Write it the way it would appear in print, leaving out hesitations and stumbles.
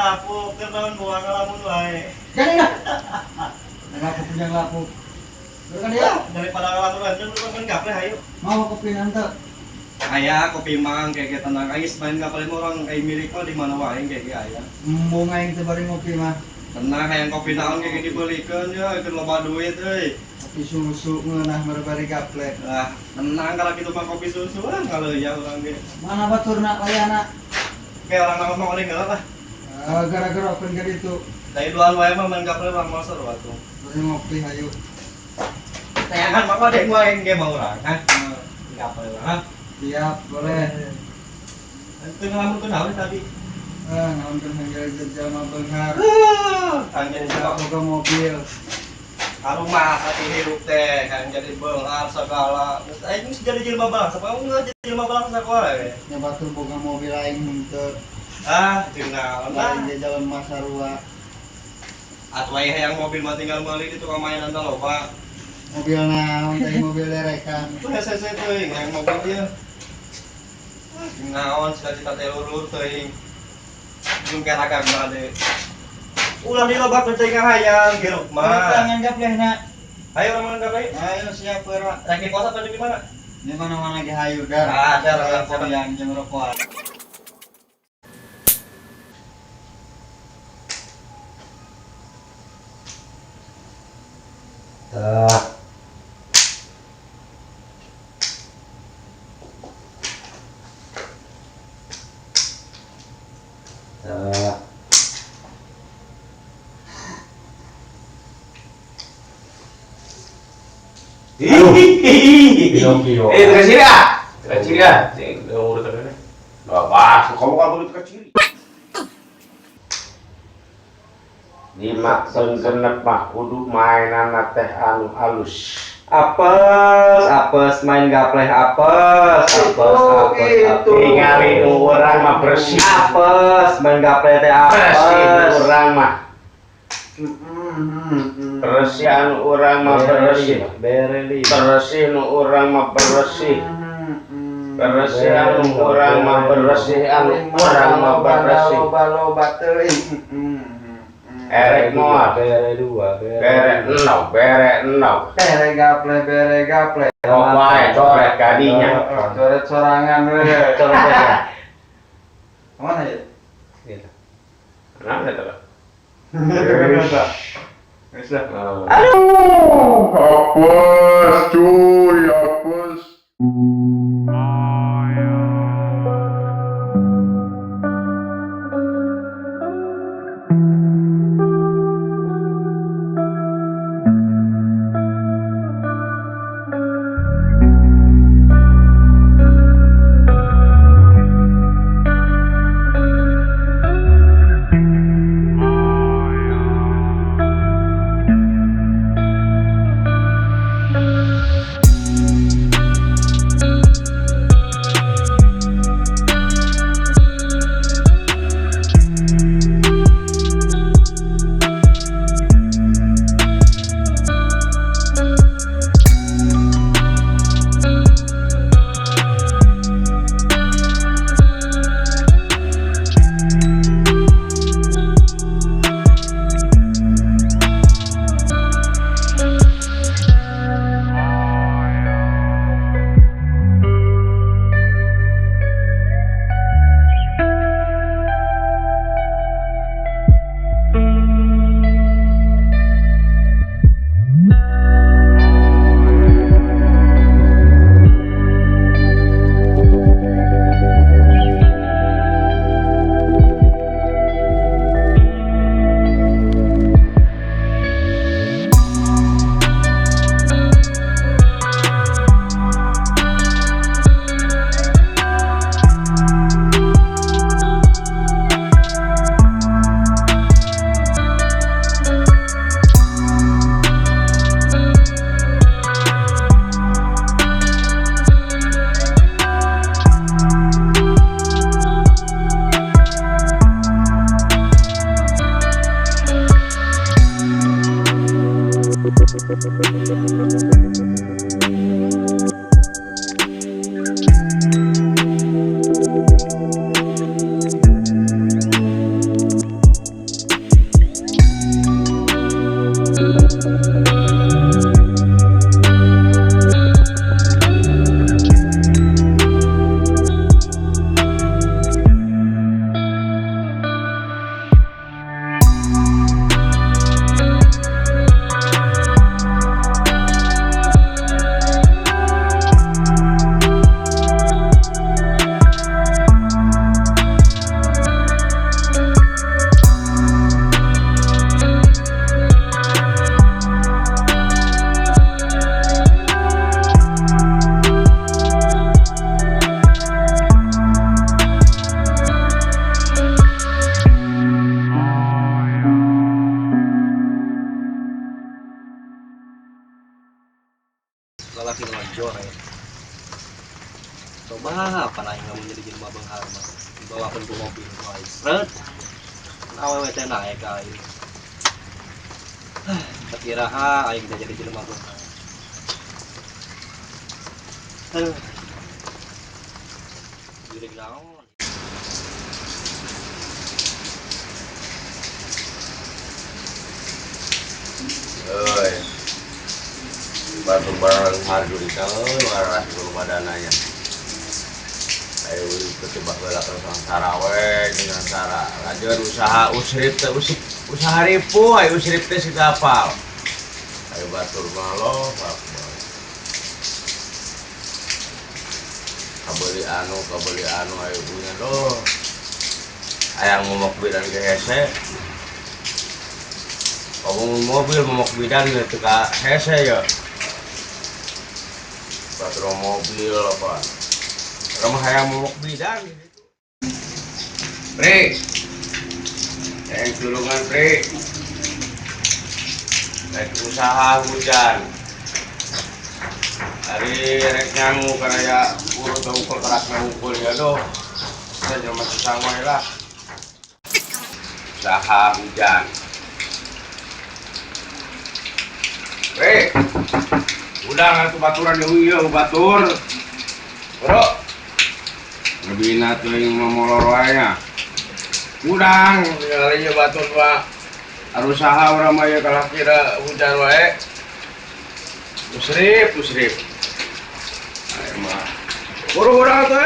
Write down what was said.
lapuk, kenapa buang ngelamun wae. Jangan enggak. Lapuk punya lapuk. Kan ya, Daripada ngelamun wae, lu kan gaple hayu. mau kopi nanti. Aya kopi mang kayak tenang ais main kapal orang kayak milik di mana wae kayak aya. Mau ngaing teu bari ngopi mah. Tenang hayang kopi naon kayak dibelikeun ya, keur loba duit euy. Kopi susu ngeunah bari gaplek. Lah, tenang kalau kitu mah kopi susu lah kalau ya orang ge. Mana baturna layana? Kayak orang naon mah geus lah. Gara-gara open ka ditu. Dari duaan wae mah main kapal orang mau seru atuh. Bari ngopi hayu. Tayangan mah ada yang wae ge mau orang kan. Kapal lah. Siap, boleh. Itu ngelamun tuh naon tadi. Naon kan hangga jelema beunghar. Kan jadi Boga mobil. Arumah hati hirup teh kan jadi beunghar segala. Terus aing jadi jelema bangsa, apa enggak jadi jelema bangsa wae. Nya batur boga mobil aing henteu. Jeung naon Lain di jalan Masarua. Atuh aya hayang mobil mah tinggal meuli di tukang mainan teh loba. Mobil naon teh mobil derekan. Itu hese teuing yang mobil ieu. Jeung naon cita-cita teh lulur teuing. Jeung keragang bade. Ulah dilobak teh hayang hirup mah. Tangan gaplehna. Ayo orang gawe. Ayo siap beura. Lagi kos atau di mana? Di mana-mana ge hayu dar. Ada orang yang jeung rokok. Pinocchio. Terkecil ya? Terkecil ya? Udah urut tadi. Enggak pas, kamu kan urut kecil. Dimaksud genep mah kudu mainan teh anu halus. Apes main gapleh apes. Ningali urang mah bersih. Apes main gapleh teh Bersih apes. urang mah. Bersih anu urang mah bersih. Bereli. Bersih nu urang mah bersih. Bersih anu urang mah bersih anu urang mah bersih. Loba teuing. Erek moal. Bere dua. Bere enau. Bere gaple. Oh wae coret kadinya. Coret sorangan we. Coret. Mana ya? Kenapa itu? Bisa. Apes cuy, apes. bawakan ku mobil wae. Sret. Awewe teh naik ka ieu. Kira aing teh jadi jelema beunang. Jurig naon? Euy. Batu barang harjuri euy waras rumah dananya. Ayo ketebak belakang sangsara we dengan cara lanjut usaha usrip teh usaha ripu ayo usrip teh si kapal. Ayo batur malo kabeli anu ayo punya doh. Ayang momok bidan ke hese. Ngomong mobil momok bidan itu ka hese ya. Batur mobil apa? Rumah hayang momok bidan gitu. Pre. Yang tulungan pre. Naik usaha hujan. Hari rek nyangu karena ya urut ukul keras ngukul ya doh. Saya masih sama lah. Usaha hujan. Pre. Udah ngatu baturan ya batur. Bro. Lebih tuh yang memolornya udang tinggalnya batur pak harus usaha orang maya kalau kira hujan wae usrip ayo mah buru-buru tuh